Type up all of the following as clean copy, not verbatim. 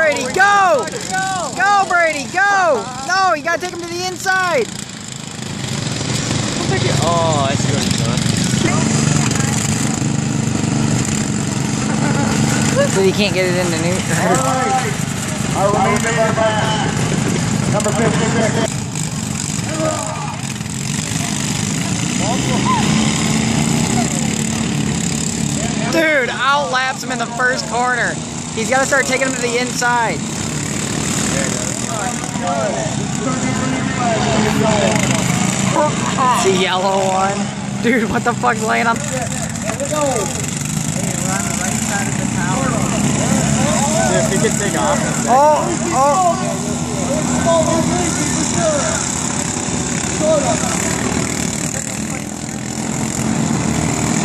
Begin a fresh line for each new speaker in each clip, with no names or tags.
Brady, go! Go, Brady, go! No, you gotta take him to the inside.
Oh, I see what he's doing.
So you can't get it in the new.
Our remainder of our number 56.
Dude, outlaps him in the first corner. He's got to start taking him to the inside. It's the yellow one. Dude, what the fuck's laying on?
If he could take off.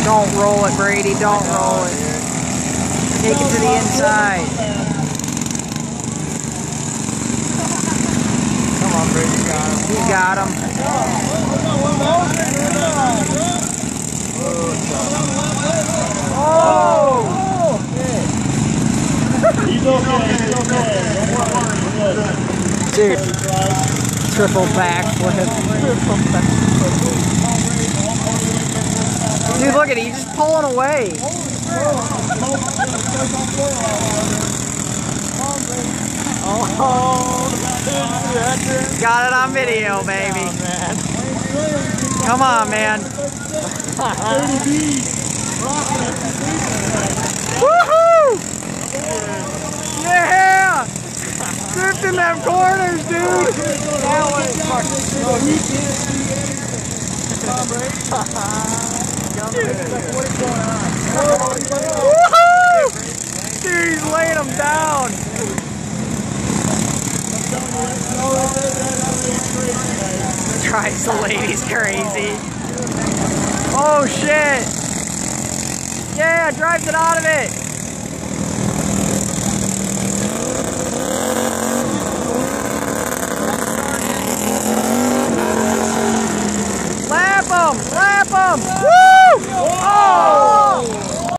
Don't roll it, Brady. Don't roll it. Take it to the inside.
Come on, Brady.
He got him.
Oh! He's okay.
Dude, triple backflip. Dude, look at it, he's just pulling away. Got it on video, baby. Come on, man. Woohoo! Yeah! Drifting them corners, dude! That one is woohoo! Dude, he's laying them down. Drives the ladies crazy. Oh shit! Yeah, drives it out of it.